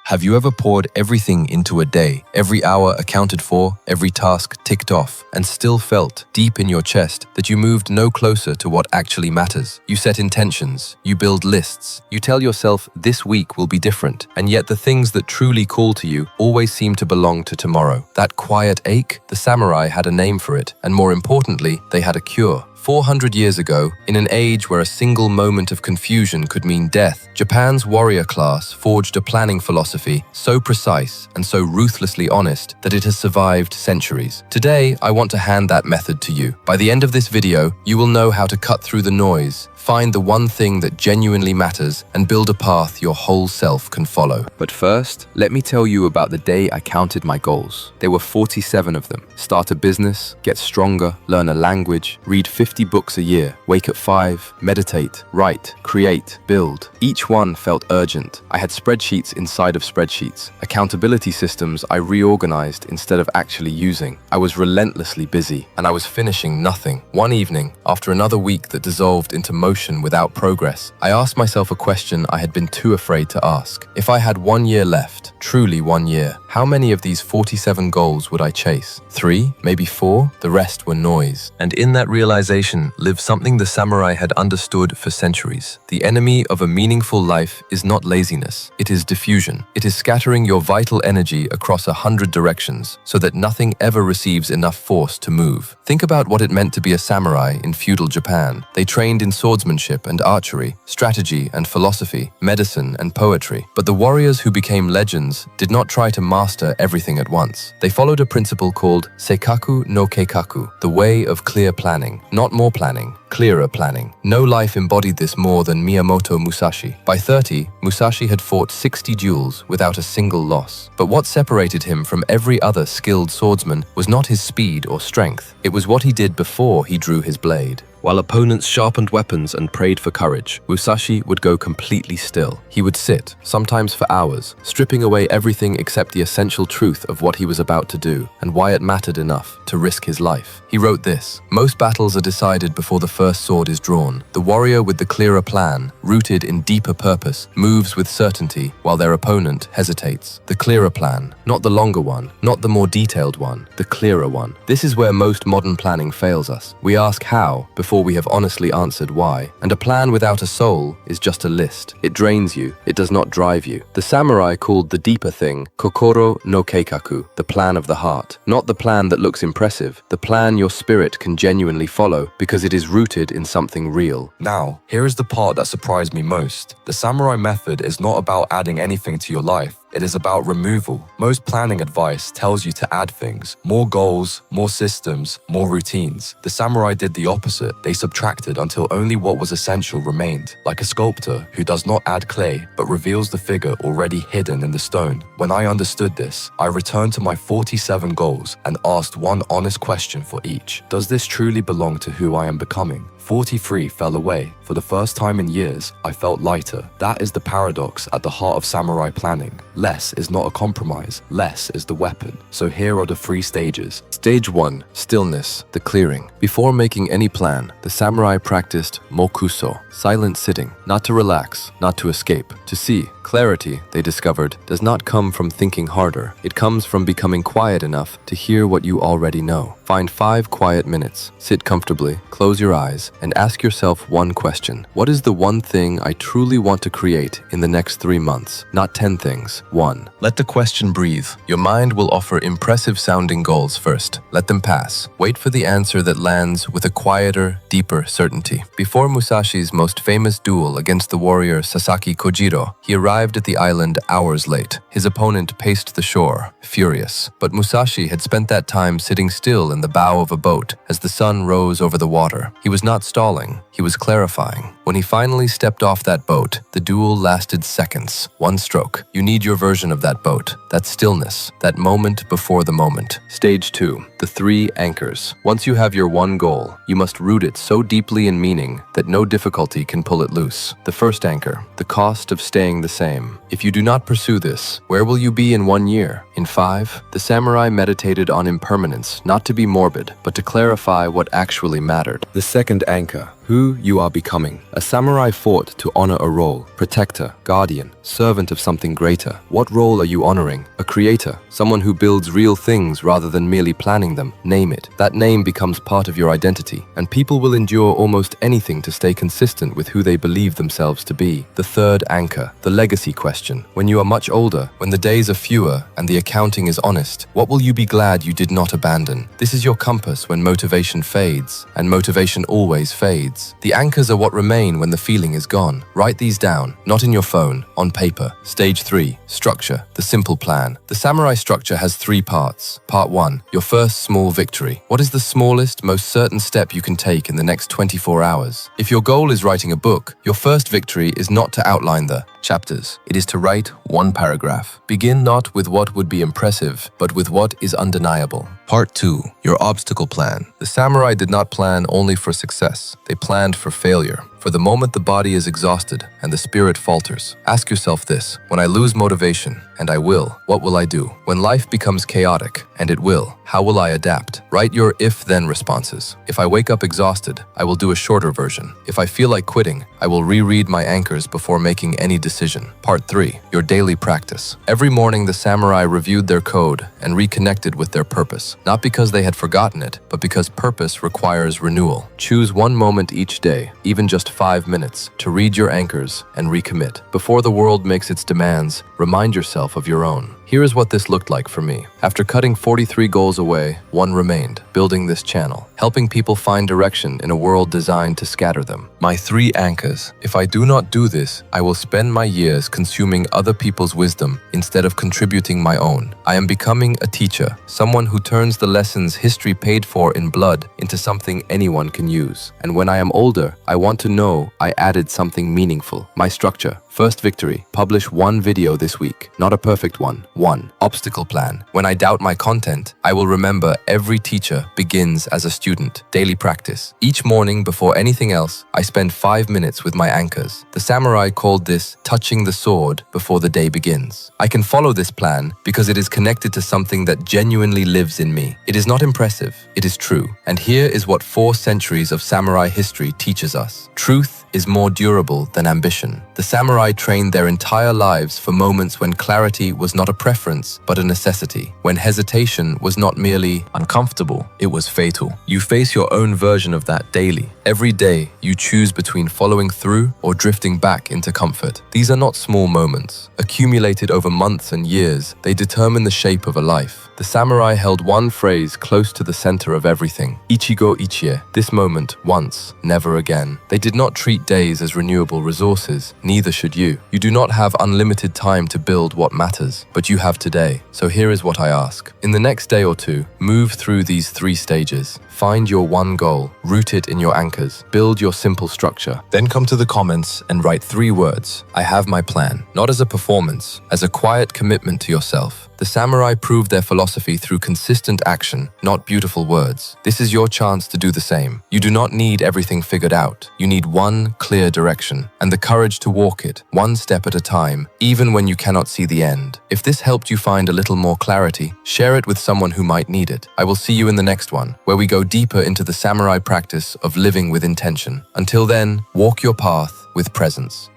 Have you ever poured everything into a day, every hour accounted for, every task ticked off, and still felt, deep in your chest, that you moved no closer to what actually matters? You set intentions, you build lists, you tell yourself this week will be different, and yet the things that truly call to you always seem to belong to tomorrow. That quiet ache, the samurai had a name for it, and more importantly, they had a cure. 400 years ago, in an age where a single moment of confusion could mean death, Japan's warrior class forged a planning philosophy so precise and so ruthlessly honest that it has survived centuries. Today, I want to hand that method to you. By the end of this video, you will know how to cut through the noise, find the one thing that genuinely matters, and build a path your whole self can follow. But first, let me tell you about the day I counted my goals. There were 47 of them. Start a business, get stronger, learn a language, read 50 books a year, wake at 5, meditate, write, create, build. Each one felt urgent. I had spreadsheets inside of spreadsheets, accountability systems I reorganized instead of actually using. I was relentlessly busy, and I was finishing nothing. One evening, after another week that dissolved into motion without progress, I asked myself a question I had been too afraid to ask. If I had 1 year left, truly 1 year, how many of these 47 goals would I chase? 3, maybe 4? The rest were noise. And in that realization lived something the samurai had understood for centuries. The enemy of a meaningful life is not laziness, it is diffusion. It is scattering your vital energy across 100 directions so that nothing ever receives enough force to move. Think about what it meant to be a samurai in feudal Japan. They trained in swordsmanship and archery, strategy and philosophy, medicine and poetry. But the warriors who became legends did not try to master everything at once. They followed a principle called Seikaku no Keikaku, the way of clear planning. Not more planning, clearer planning. No life embodied this more than Miyamoto Musashi. By 30, Musashi had fought 60 duels without a single loss. But what separated him from every other skilled swordsman was not his speed or strength. It was what he did before he drew his blade. While opponents sharpened weapons and prayed for courage, Musashi would go completely still. He would sit, sometimes for hours, stripping away everything except the essential truth of what he was about to do and why it mattered enough to risk his life. He wrote this: "Most battles are decided before the first sword is drawn. The warrior with the clearer plan, rooted in deeper purpose, moves with certainty while their opponent hesitates." The clearer plan, not the longer one, not the more detailed one, the clearer one. This is where most modern planning fails us. We ask how before we have honestly answered why. And a plan without a soul is just a list. It drains you, it does not drive you. The samurai called the deeper thing Kokoro no Keikaku, the plan of the heart. Not the plan that looks impressive, the plan your spirit can genuinely follow because it is rooted in something real. Now, here is the part that surprised me most. The samurai method is not about adding anything to your life. It is about removal. Most planning advice tells you to add things. More goals, more systems, more routines. The samurai did the opposite. They subtracted until only what was essential remained. Like a sculptor who does not add clay, but reveals the figure already hidden in the stone. When I understood this, I returned to my 47 goals and asked one honest question for each. Does this truly belong to who I am becoming? 43 fell away. For the first time in years, I felt lighter. That is the paradox at the heart of samurai planning. Less is not a compromise. Less is the weapon. So here are the 3 stages. Stage 1. Stillness, the clearing. Before making any plan, the samurai practiced mokuso, silent sitting, not to relax, not to escape, to see. Clarity, they discovered, does not come from thinking harder. It comes from becoming quiet enough to hear what you already know. Find 5 quiet minutes. Sit comfortably, close your eyes, and ask yourself one question. What is the one thing I truly want to create in the next 3 months? Not 10 things. 1. Let the question breathe. Your mind will offer impressive sounding goals first. Let them pass. Wait for the answer that lands with a quieter, deeper certainty. Before Musashi's most famous duel against the warrior Sasaki Kojiro, he arrived at the island hours late. His opponent paced the shore, furious. But Musashi had spent that time sitting still in the bow of a boat as the sun rose over the water. He was not stalling, he was clarifying. When he finally stepped off that boat, the duel lasted seconds. 1 stroke. You need your version of that boat, that stillness, that moment before the moment. Stage 2. The 3 anchors. Once you have your one goal, you must root it so deeply in meaning that no difficulty can pull it loose. The first anchor, the cost of staying the same. If you do not pursue this, where will you be in 1 year? In 5? The samurai meditated on impermanence, not to be morbid, but to clarify what actually mattered. The second anchor, Who you are becoming. A samurai fought to honor a role: protector, guardian, servant of something greater. What role are you honoring? A creator, someone who builds real things rather than merely planning them. Name it. That name becomes part of your identity, and people will endure almost anything to stay consistent with who they believe themselves to be. The third anchor, the legacy question. When you are much older, when the days are fewer and the accounting is honest, what will you be glad you did not abandon? This is your compass when motivation fades, and motivation always fades. The anchors are what remain when the feeling is gone. Write these down, not in your phone, on paper. Stage 3, structure, the simple plan. The samurai structure has 3 parts. Part 1, your first small victory. What is the smallest, most certain step you can take in the next 24 hours? If your goal is writing a book, your first victory is not to outline the chapters. It is to write 1 paragraph. Begin not with what would be impressive, but with what is undeniable. Part 2, your obstacle plan. The samurai did not plan only for success. They planned for failure. For the moment the body is exhausted and the spirit falters, ask yourself this: when I lose motivation, and I will, what will I do? When life becomes chaotic, and it will, how will I adapt? Write your if-then responses. If I wake up exhausted, I will do a shorter version. If I feel like quitting, I will reread my anchors before making any decision. Part 3, your daily practice. Every morning the samurai reviewed their code and reconnected with their purpose, not because they had forgotten it, but because purpose requires renewal. Choose 1 moment each day, even just 5 minutes, to read your anchors and recommit. Before the world makes its demands, remind yourself of your own. Here is what this looked like for me. After cutting 43 goals away, 1 remained: building this channel, helping people find direction in a world designed to scatter them. My 3 anchors. If I do not do this, I will spend my years consuming other people's wisdom instead of contributing my own. I am becoming a teacher, someone who turns the lessons history paid for in blood into something anyone can use. And when I am older, I want to know I added something meaningful. My structure. First victory, publish 1 video this week. Not a perfect one. 1. Obstacle plan. When I doubt my content, I will remember every teacher begins as a student. Daily practice. Each morning before anything else, I spend 5 minutes with my anchors. The samurai called this touching the sword before the day begins. I can follow this plan because it is connected to something that genuinely lives in me. It is not impressive, it is true. And here is what 4 centuries of samurai history teaches us. Truth is more durable than ambition. The samurai trained their entire lives for moments when clarity was not a preference, but a necessity. When hesitation was not merely uncomfortable, it was fatal. You face your own version of that daily. Every day, you choose between following through or drifting back into comfort. These are not small moments. Accumulated over months and years, they determine the shape of a life. The samurai held 1 phrase close to the center of everything: Ichigo Ichie, this moment, once, never again. They did not treat days as renewable resources, neither should you. You do not have unlimited time to build what matters, but you have today. So here is what I ask. In the next day or 2, move through these 3 stages. Find your 1 goal, root it in your anchors, build your simple structure. Then come to the comments and write 3 words. I have my plan, not as a performance, as a quiet commitment to yourself. The samurai proved their philosophy through consistent action, not beautiful words. This is your chance to do the same. You do not need everything figured out. You need 1 clear direction and the courage to walk it, 1 step at a time, even when you cannot see the end. If this helped you find a little more clarity, share it with someone who might need it. I will see you in the next one, where we go deeper into the samurai practice of living with intention. Until then, walk your path with presence.